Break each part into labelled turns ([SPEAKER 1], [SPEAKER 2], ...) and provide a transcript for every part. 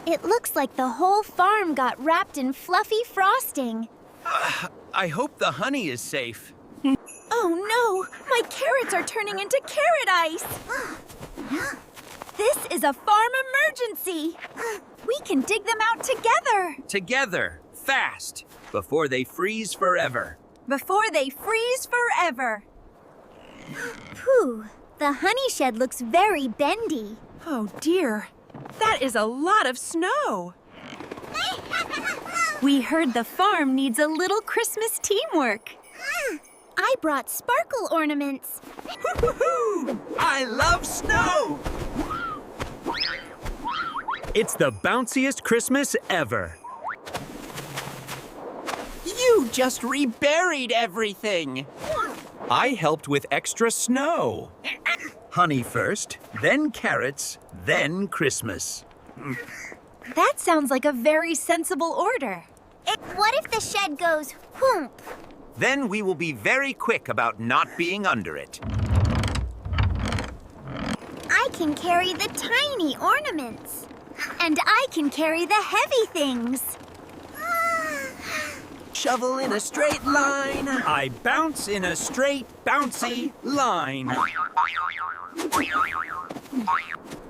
[SPEAKER 1] It looks like the whole farm got wrapped in fluffy frosting.
[SPEAKER 2] I hope the honey is safe.
[SPEAKER 1] Oh no! My carrots are turning into carrot ice! This is a farm emergency! We can dig them out together!
[SPEAKER 2] Together, fast, before they freeze forever.
[SPEAKER 1] Before they freeze forever! Pooh, the honey shed looks very bendy.
[SPEAKER 3] Oh dear, that is a lot of snow.
[SPEAKER 1] We heard the farm needs a little Christmas teamwork. I brought sparkle ornaments.
[SPEAKER 2] Woo-hoo-hoo! I love snow! It's the bounciest Christmas ever. You just reburied everything. I helped with extra snow. Honey first, then carrots, then Christmas.
[SPEAKER 1] That sounds like a very sensible order. What if the shed goes whoomp?
[SPEAKER 2] Then we will be very quick about not being under it.
[SPEAKER 1] I can carry the tiny ornaments. And I can carry the heavy things.
[SPEAKER 2] Shovel in a straight line. I bounce in a straight, bouncy line.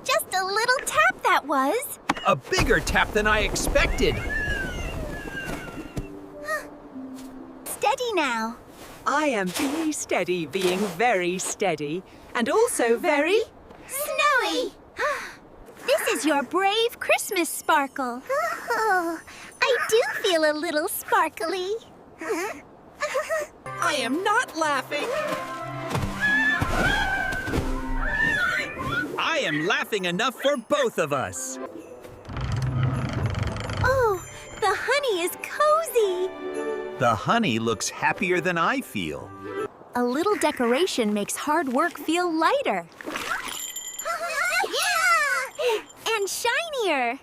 [SPEAKER 1] Just a little tap that was.
[SPEAKER 2] A bigger tap than I expected.
[SPEAKER 1] Steady now.
[SPEAKER 3] I am being very steady, and also very...
[SPEAKER 1] Snowy! This is your brave Christmas sparkle. Oh, I do feel a little sparkly.
[SPEAKER 3] I am not laughing.
[SPEAKER 2] I am laughing enough for both of us.
[SPEAKER 1] Oh, the honey is cozy.
[SPEAKER 2] The honey looks happier than I feel.
[SPEAKER 1] A little decoration makes hard work feel lighter. And shinier.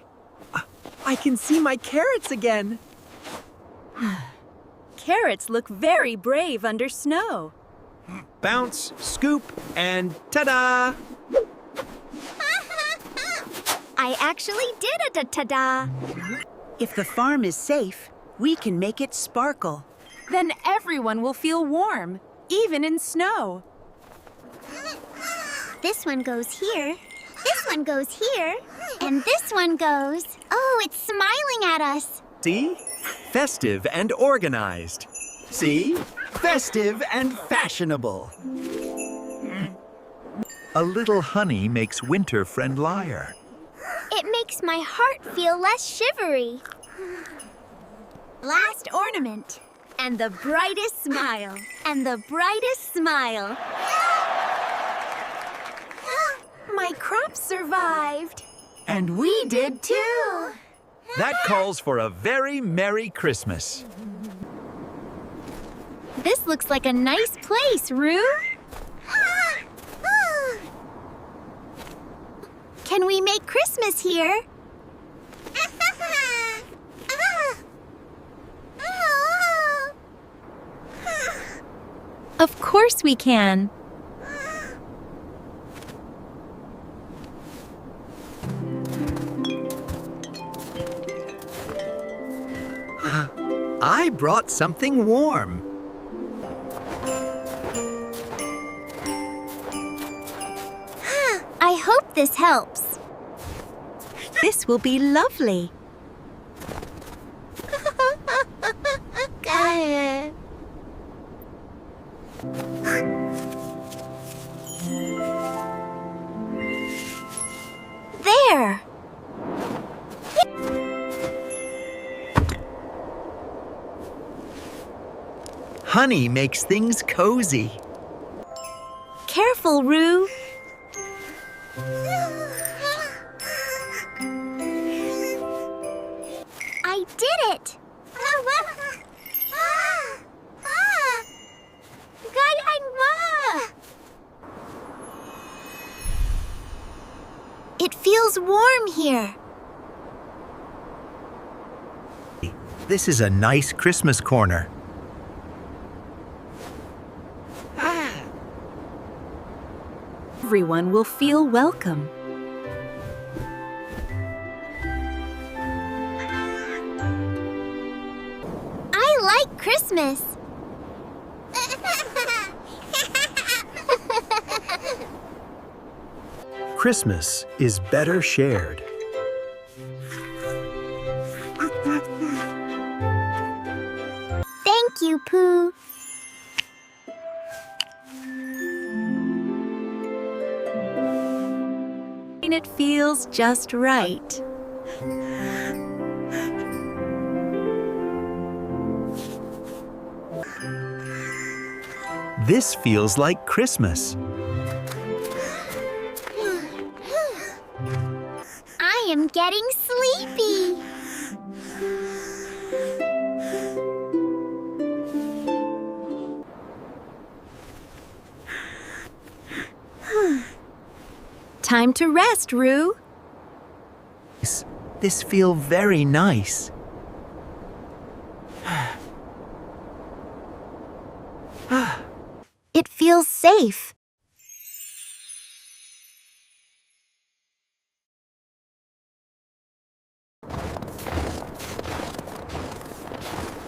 [SPEAKER 3] I can see my carrots again.
[SPEAKER 1] Carrots look very brave under snow.
[SPEAKER 2] Bounce, scoop, and ta-da!
[SPEAKER 1] I actually did a ta-da.
[SPEAKER 4] If the farm is safe, we can make it sparkle.
[SPEAKER 3] Then everyone will feel warm, even in snow.
[SPEAKER 1] This one goes here, this one goes here, and this one goes... Oh, it's smiling at us.
[SPEAKER 2] See? Festive and organized. See? Festive and fashionable. A little honey makes winter friendlier.
[SPEAKER 1] It makes my heart feel less shivery. Last ornament. And the brightest smile. And the brightest smile. My crops survived.
[SPEAKER 3] And we did too.
[SPEAKER 2] That calls for a very Merry Christmas.
[SPEAKER 1] This looks like a nice place, Roo. Can we make Christmas here? Of course we can.
[SPEAKER 2] I brought something warm.
[SPEAKER 1] I hope this helps.
[SPEAKER 4] This will be lovely.
[SPEAKER 1] There!
[SPEAKER 2] Honey makes things cozy.
[SPEAKER 1] Careful, Roo. I did it! It feels warm here.
[SPEAKER 2] This is a nice Christmas corner.
[SPEAKER 4] Everyone will feel welcome.
[SPEAKER 1] like Christmas.
[SPEAKER 5] Christmas is better shared.
[SPEAKER 1] Thank you, Pooh.
[SPEAKER 4] And it feels just right.
[SPEAKER 5] This feels like Christmas.
[SPEAKER 1] I am getting sleepy.
[SPEAKER 4] Time to rest, Roo.
[SPEAKER 5] This feels very nice.
[SPEAKER 1] It feels safe.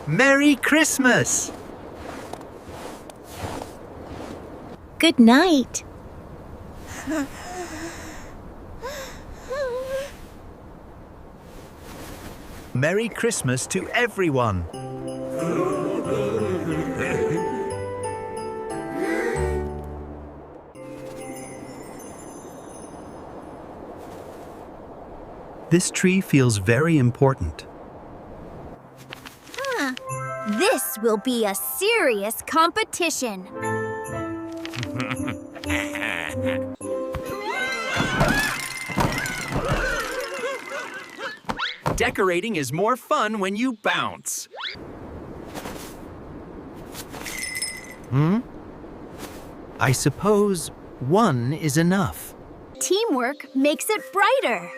[SPEAKER 5] Merry Christmas!
[SPEAKER 4] Good night.
[SPEAKER 5] Merry Christmas to everyone! This tree feels very important.
[SPEAKER 1] This will be a serious competition.
[SPEAKER 2] Decorating is more fun when you bounce.
[SPEAKER 5] I suppose one is enough.
[SPEAKER 1] Teamwork makes it brighter.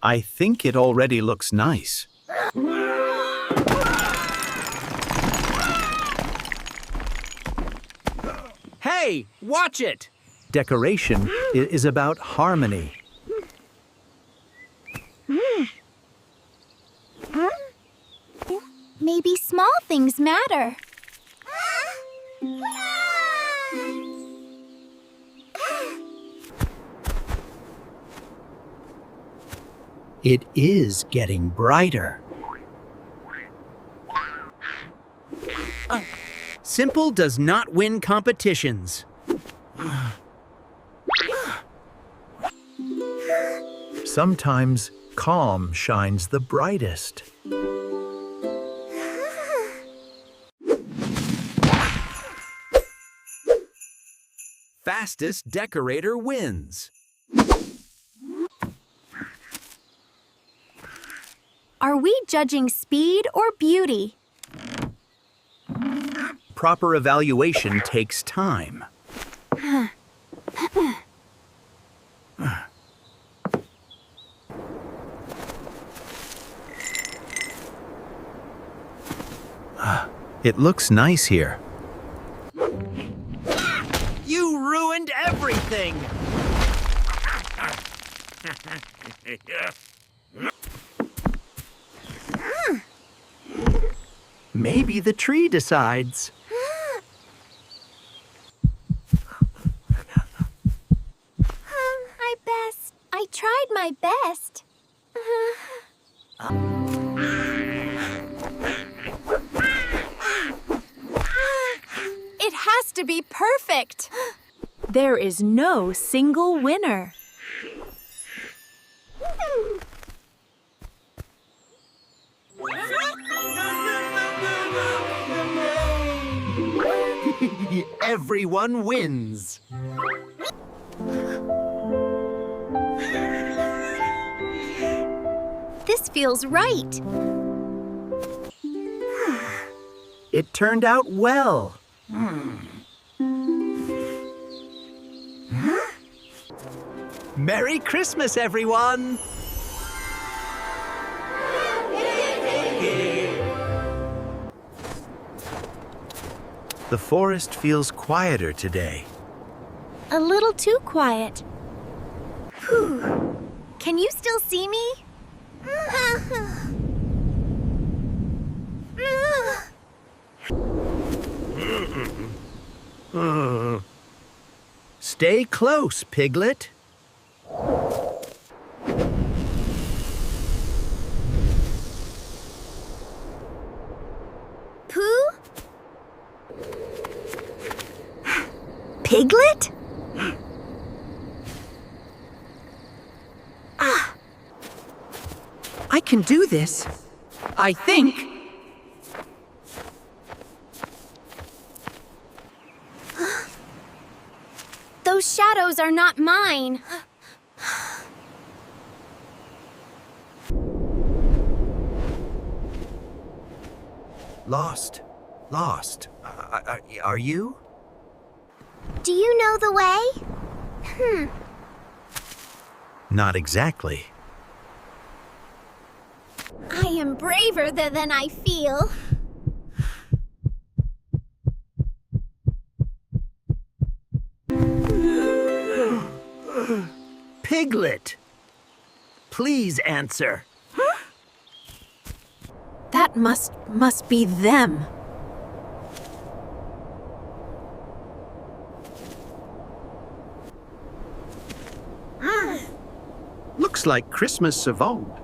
[SPEAKER 5] I think it already looks nice.
[SPEAKER 2] Hey, watch it!
[SPEAKER 5] Decoration is about harmony.
[SPEAKER 1] Maybe small things matter.
[SPEAKER 5] It is getting brighter.
[SPEAKER 2] Simple does not win competitions.
[SPEAKER 5] Sometimes calm shines the brightest.
[SPEAKER 2] Fastest decorator wins.
[SPEAKER 1] Are we judging speed or beauty?
[SPEAKER 5] Proper evaluation takes time. It looks nice here.
[SPEAKER 2] You ruined everything!
[SPEAKER 5] Maybe the tree decides.
[SPEAKER 1] I tried my best. It has to be perfect.
[SPEAKER 4] There is no single winner.
[SPEAKER 2] Everyone wins.
[SPEAKER 1] This feels right.
[SPEAKER 5] It turned out well. Merry Christmas, everyone! The forest feels quieter today.
[SPEAKER 1] A little too quiet. Whew. Can you still see me?
[SPEAKER 5] Stay close, Piglet.
[SPEAKER 1] Pooh? Piglet?
[SPEAKER 3] I can do this. I think.
[SPEAKER 1] Those shadows are not mine.
[SPEAKER 5] Lost. Are you?
[SPEAKER 1] Do you know the way?
[SPEAKER 5] Not exactly.
[SPEAKER 1] I am braver than I feel.
[SPEAKER 5] Piglet! Please answer.
[SPEAKER 3] That must be them.
[SPEAKER 5] Looks like Christmas survived.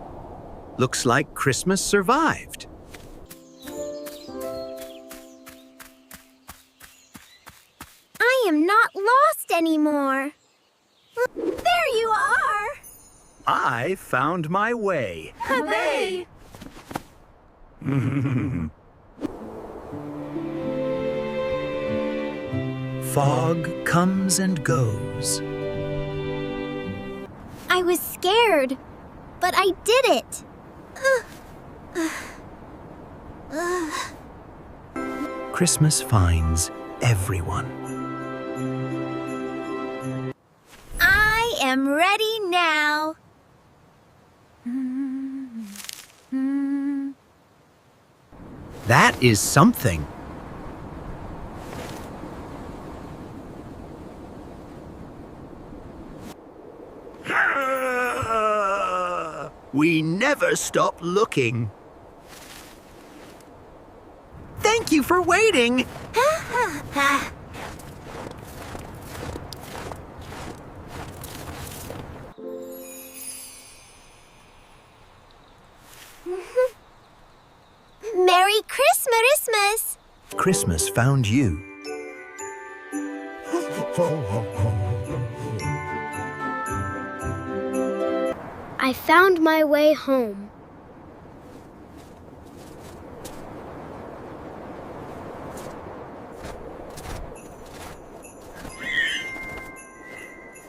[SPEAKER 5] Looks like Christmas survived.
[SPEAKER 1] I am not lost anymore. There you are!
[SPEAKER 5] I found my way.
[SPEAKER 1] Hooray!
[SPEAKER 5] Fog comes and goes.
[SPEAKER 1] I was scared, but I did it.
[SPEAKER 5] Christmas finds everyone.
[SPEAKER 1] I am ready now.
[SPEAKER 5] That is something. We never stop looking. Thank you for waiting.
[SPEAKER 1] Merry Christmas!
[SPEAKER 5] Christmas found you.
[SPEAKER 1] I found my way home.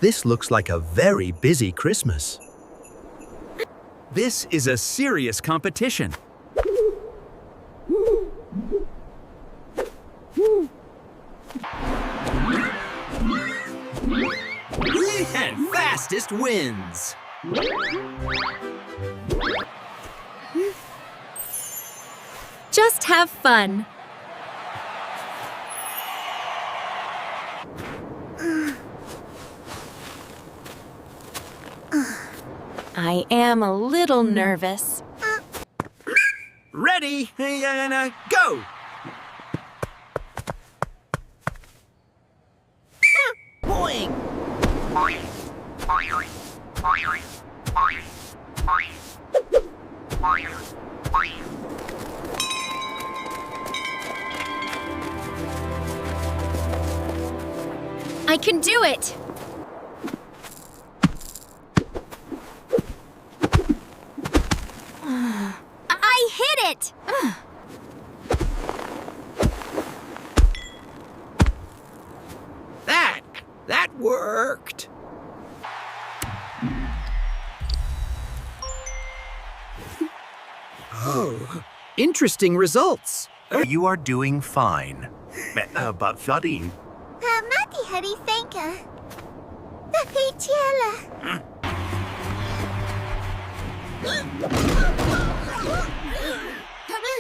[SPEAKER 5] This looks like a very busy Christmas.
[SPEAKER 2] This is a serious competition. And fastest wins.
[SPEAKER 3] Just have fun. I am a little nervous.
[SPEAKER 2] Ready? Go! Boing!
[SPEAKER 1] I can do it! I hit it!
[SPEAKER 2] That worked. Oh, interesting results.
[SPEAKER 5] You are doing fine. But Flooding.
[SPEAKER 1] Mati hari thanka. Tapi tiala.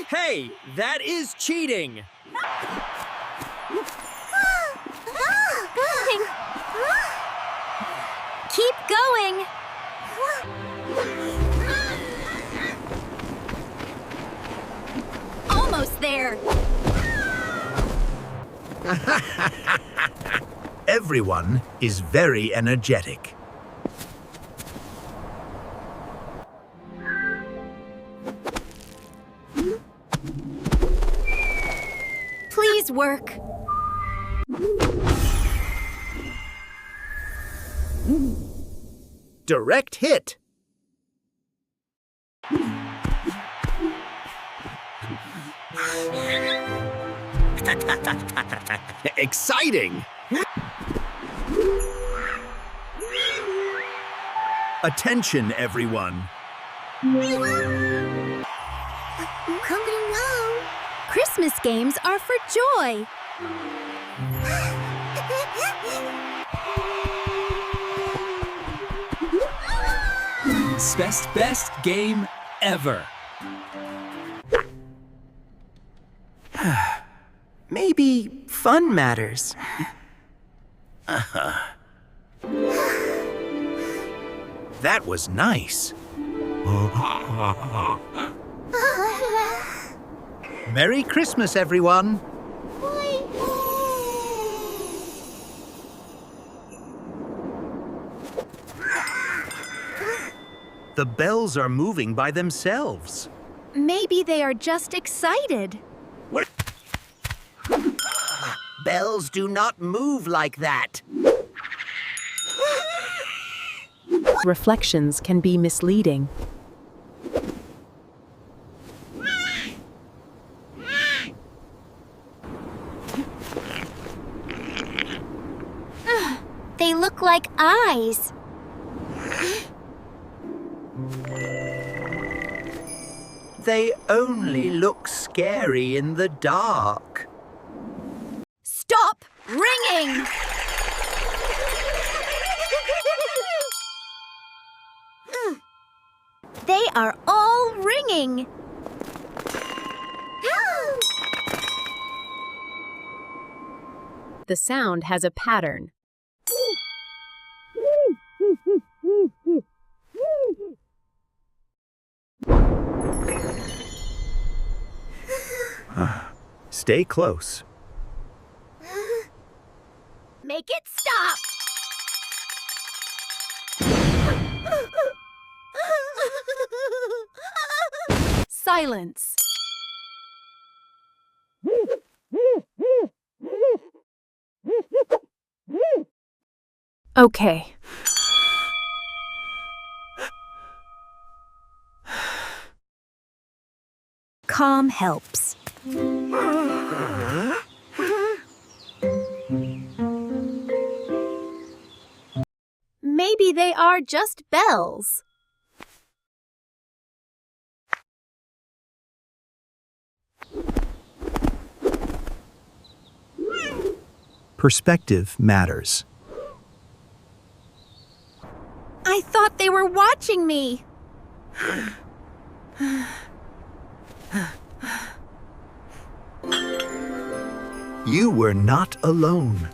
[SPEAKER 2] Hey, that is cheating.
[SPEAKER 1] going. Almost there.
[SPEAKER 5] Everyone is very energetic.
[SPEAKER 1] Please work.
[SPEAKER 5] Direct hit. Exciting! Attention, everyone.
[SPEAKER 1] Christmas games are for joy.
[SPEAKER 2] Best game ever.
[SPEAKER 6] Maybe fun matters.
[SPEAKER 5] That was nice. Merry Christmas, everyone. The bells are moving by themselves.
[SPEAKER 1] Maybe they are just excited.
[SPEAKER 5] Bells do not move like that.
[SPEAKER 3] Reflections can be misleading.
[SPEAKER 1] They look like eyes.
[SPEAKER 5] They only look scary in the dark.
[SPEAKER 1] Stop ringing! They are all ringing.
[SPEAKER 3] The sound has a pattern.
[SPEAKER 5] Stay close.
[SPEAKER 1] Make it stop!
[SPEAKER 3] Silence. Okay.
[SPEAKER 1] Calm helps. Maybe they are just bells.
[SPEAKER 5] Perspective matters.
[SPEAKER 1] I thought they were watching me.
[SPEAKER 5] You were not alone.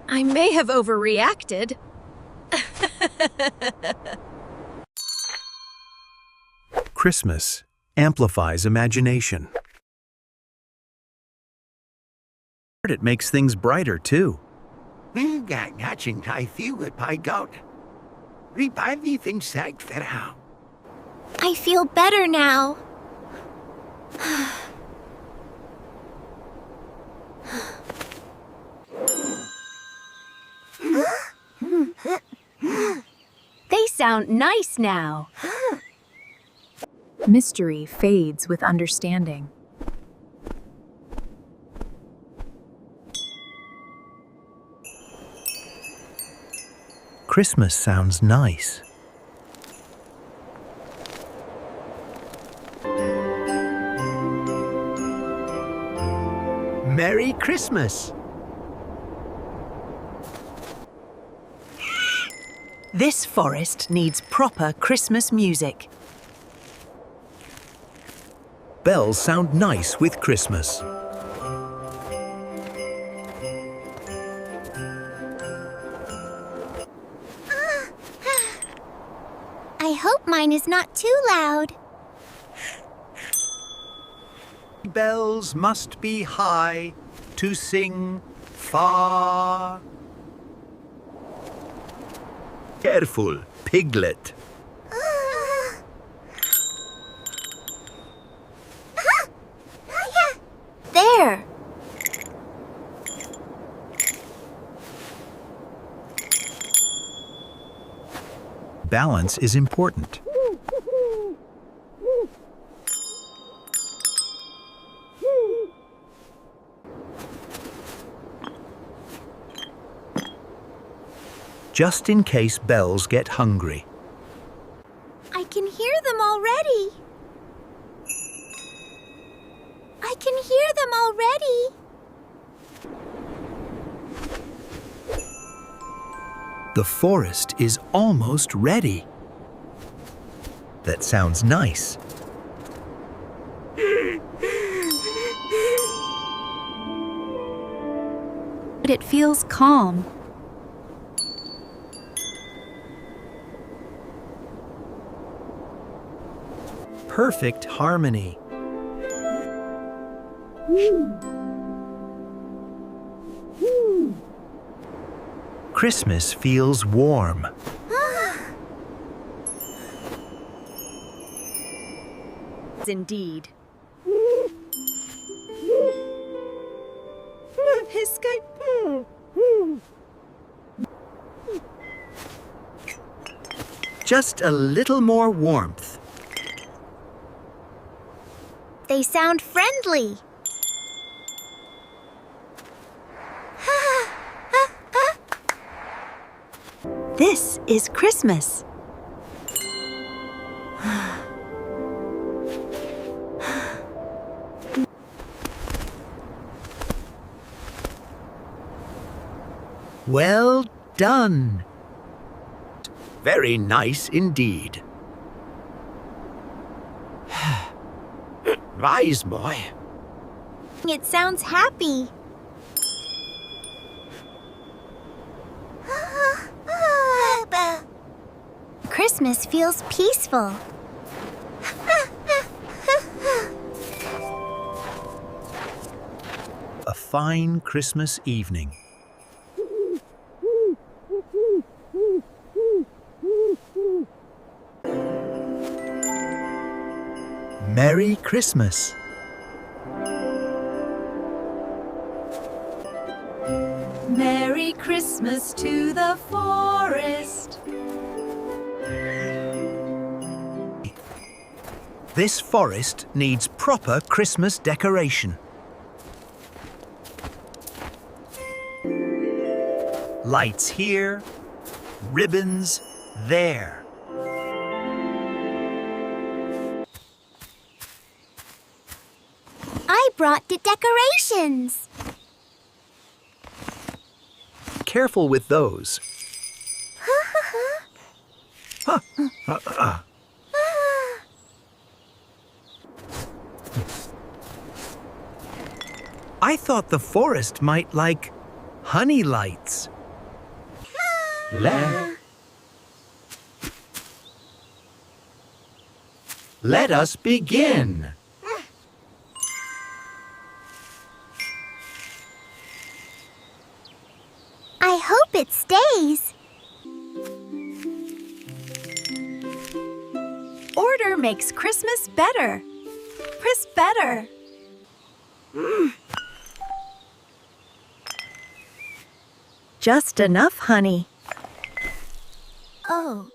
[SPEAKER 1] I may have overreacted.
[SPEAKER 5] Christmas amplifies imagination. It makes things brighter, too.
[SPEAKER 1] I feel better now. They sound nice now.
[SPEAKER 3] Mystery fades with understanding.
[SPEAKER 5] Christmas sounds nice. Merry Christmas!
[SPEAKER 4] This forest needs proper Christmas music.
[SPEAKER 5] Bells sound nice with Christmas.
[SPEAKER 1] I hope mine is not too loud.
[SPEAKER 5] Bells must be high to sing far. Careful, piglet.
[SPEAKER 1] There!
[SPEAKER 5] Balance is important. Just in case bells get hungry.
[SPEAKER 1] I can hear them already. I can hear them already.
[SPEAKER 5] The forest is almost ready. That sounds nice.
[SPEAKER 4] But it feels calm.
[SPEAKER 5] Perfect harmony. Christmas feels warm.
[SPEAKER 4] Indeed.
[SPEAKER 5] Just a little more warmth.
[SPEAKER 1] They sound friendly.
[SPEAKER 4] This is Christmas.
[SPEAKER 5] Well done. Very nice indeed. Rise, boy.
[SPEAKER 1] It sounds happy. Christmas feels peaceful.
[SPEAKER 5] A fine Christmas evening. Merry Christmas.
[SPEAKER 3] Merry Christmas to the forest.
[SPEAKER 5] This forest needs proper Christmas decoration. Lights here, ribbons there.
[SPEAKER 1] I brought the decorations.
[SPEAKER 5] Careful with those. I thought the forest might like honey lights. Let us begin.
[SPEAKER 1] I hope it stays.
[SPEAKER 4] Order makes Christmas better. Crisp better. Just enough honey.
[SPEAKER 1] Oh.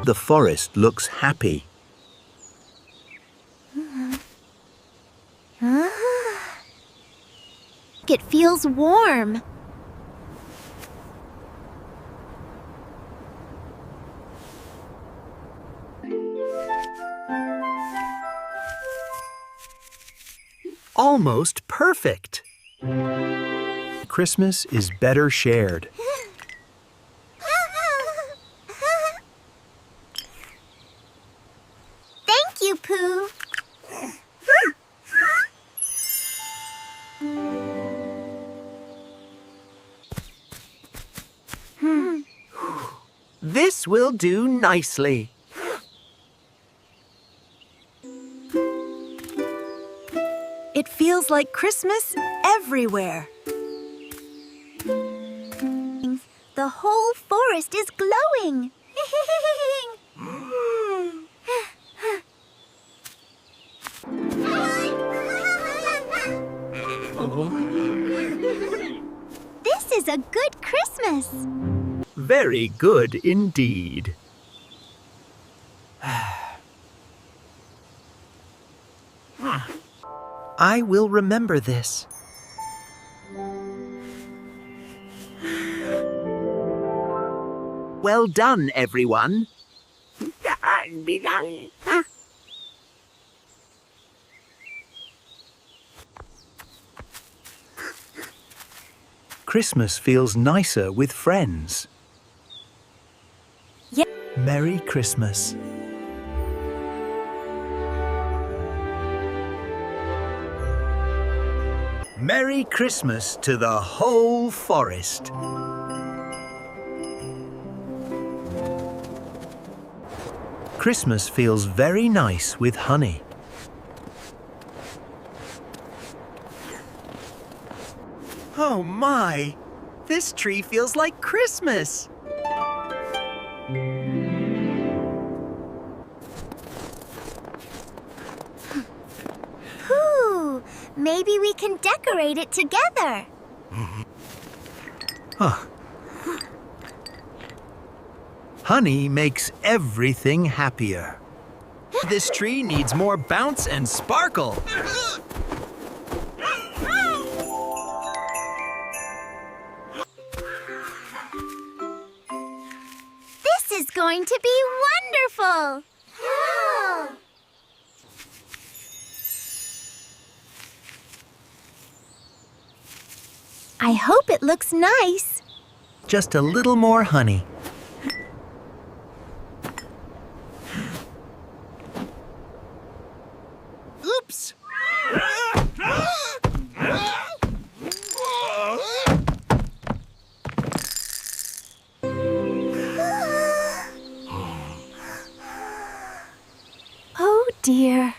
[SPEAKER 5] The forest looks happy.
[SPEAKER 1] It feels warm.
[SPEAKER 5] Almost perfect. Christmas is better shared.
[SPEAKER 1] Thank you, Pooh.
[SPEAKER 6] This will do nicely.
[SPEAKER 4] It feels like Christmas everywhere.
[SPEAKER 1] The whole forest is glowing. This is a good Christmas.
[SPEAKER 5] Very good indeed.
[SPEAKER 6] I will remember this. Well done, everyone.
[SPEAKER 5] Christmas feels nicer with friends.
[SPEAKER 4] Yeah.
[SPEAKER 5] Merry Christmas. Merry Christmas to the whole forest. Christmas feels very nice with honey.
[SPEAKER 6] Oh my! This tree feels like Christmas.
[SPEAKER 1] Ooh, maybe we can decorate it together.
[SPEAKER 5] Honey makes everything happier.
[SPEAKER 2] This tree needs more bounce and sparkle.
[SPEAKER 1] This is going to be wonderful. I hope it looks nice.
[SPEAKER 5] Just a little more honey.
[SPEAKER 6] Oops!
[SPEAKER 1] Oh dear.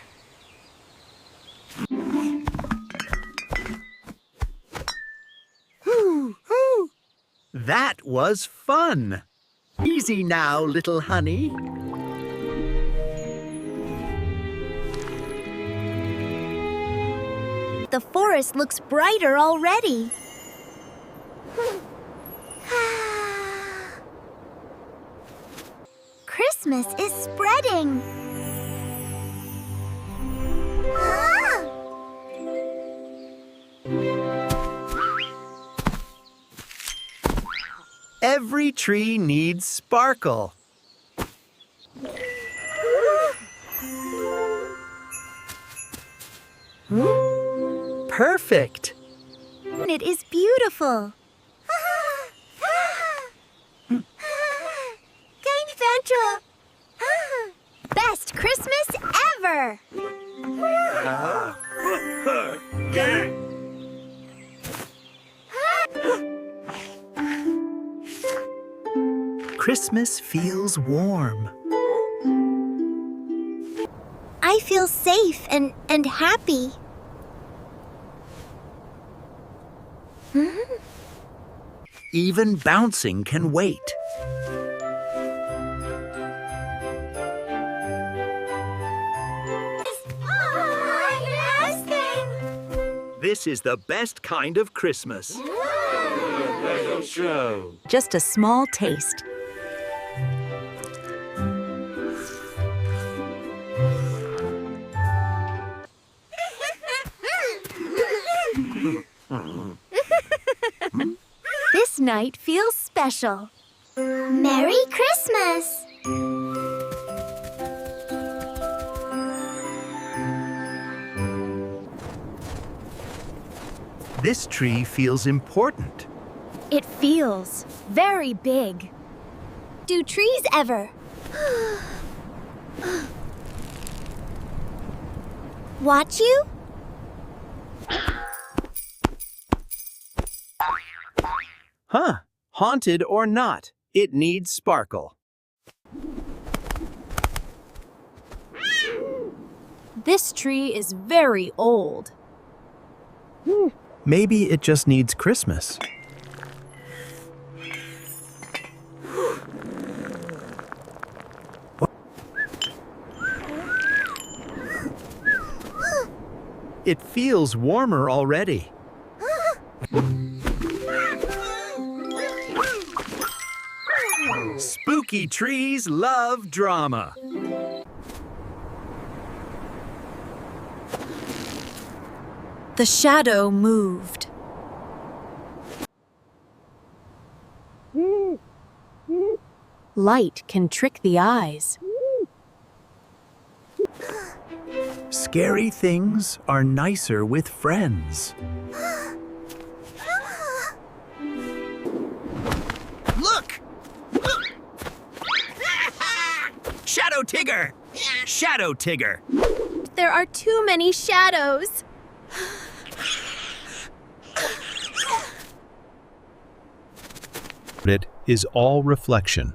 [SPEAKER 5] That was fun. Easy now, little honey.
[SPEAKER 1] The forest looks brighter already. Christmas is spreading.
[SPEAKER 5] Every tree needs sparkle.
[SPEAKER 6] Perfect.
[SPEAKER 1] It is beautiful. Best Christmas ever!
[SPEAKER 5] Christmas feels warm.
[SPEAKER 1] I feel safe and happy.
[SPEAKER 5] Even bouncing can wait. This is the best kind of Christmas.
[SPEAKER 4] Just a small taste.
[SPEAKER 1] This night feels special. Merry Christmas!
[SPEAKER 5] This tree feels important.
[SPEAKER 1] It feels very big. Do trees ever? Watch you?
[SPEAKER 5] Huh. Haunted or not, it needs sparkle.
[SPEAKER 7] This tree is very old.
[SPEAKER 5] Maybe it just needs Christmas. It feels warmer already. Spooky trees love drama.
[SPEAKER 7] The shadow moved. Light can trick the eyes.
[SPEAKER 5] Scary things are nicer with friends.
[SPEAKER 2] Look! Shadow Tigger! Shadow Tigger!
[SPEAKER 7] There are too many shadows.
[SPEAKER 5] It is all reflection.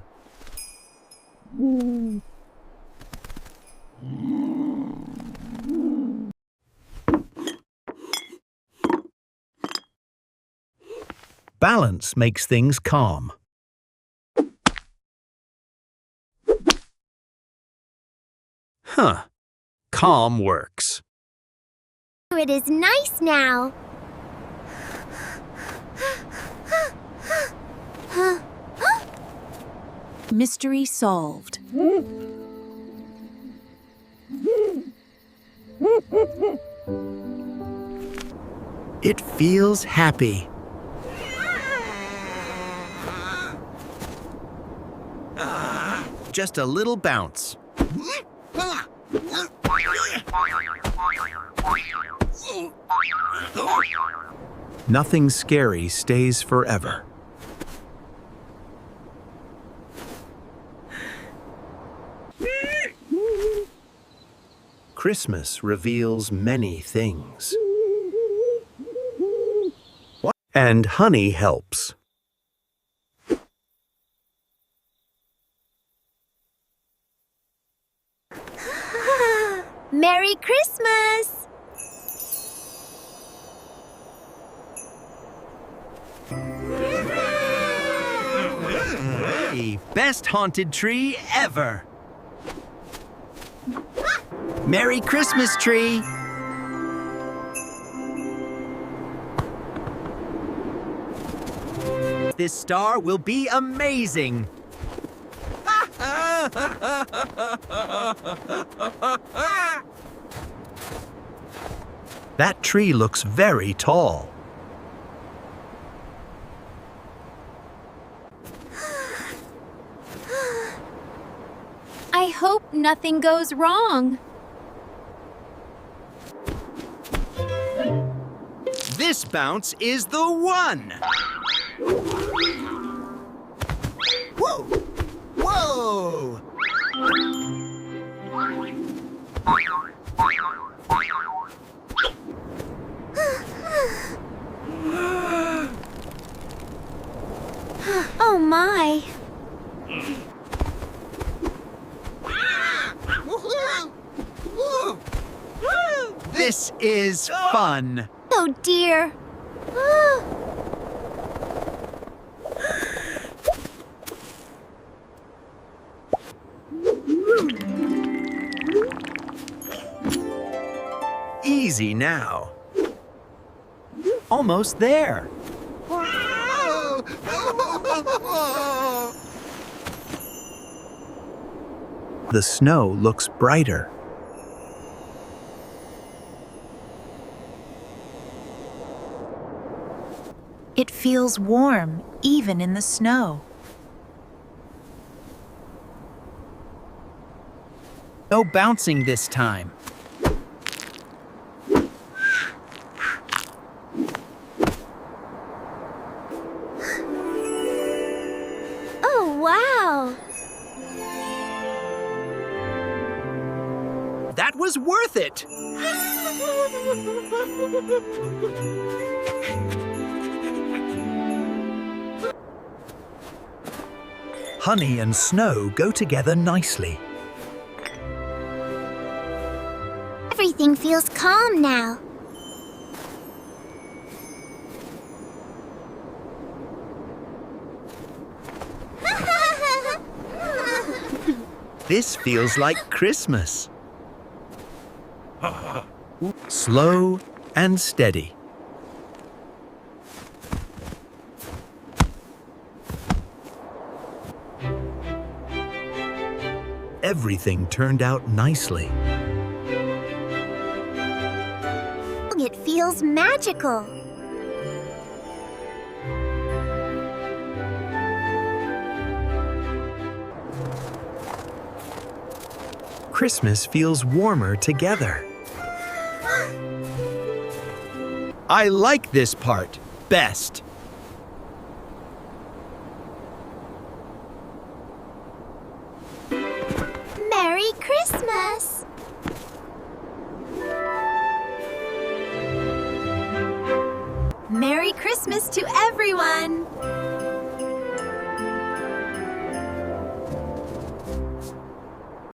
[SPEAKER 5] Balance makes things calm. Huh. Calm works.
[SPEAKER 1] It is nice now.
[SPEAKER 7] Mystery solved.
[SPEAKER 5] It feels happy. Just a little bounce. Nothing scary stays forever. Christmas reveals many things. And honey helps.
[SPEAKER 1] Merry Christmas!
[SPEAKER 2] The best haunted tree ever! Merry Christmas, tree! This star will be amazing!
[SPEAKER 5] That tree looks very tall.
[SPEAKER 7] I hope nothing goes wrong.
[SPEAKER 2] This bounce is the one! Whoa! Whoa!
[SPEAKER 1] Oh my!
[SPEAKER 2] This is fun!
[SPEAKER 1] Oh dear!
[SPEAKER 2] Easy now. Almost there.
[SPEAKER 5] The snow looks brighter.
[SPEAKER 4] It feels warm, even in the snow.
[SPEAKER 2] No bouncing this time.
[SPEAKER 1] Oh wow!
[SPEAKER 2] That was worth it!
[SPEAKER 5] Honey and snow go together nicely.
[SPEAKER 1] Everything feels calm now.
[SPEAKER 6] This feels like Christmas.
[SPEAKER 5] Slow and steady. Everything turned out nicely.
[SPEAKER 1] It feels magical.
[SPEAKER 5] Christmas feels warmer together. I like this part best.
[SPEAKER 1] Merry Christmas!
[SPEAKER 7] Merry Christmas to everyone!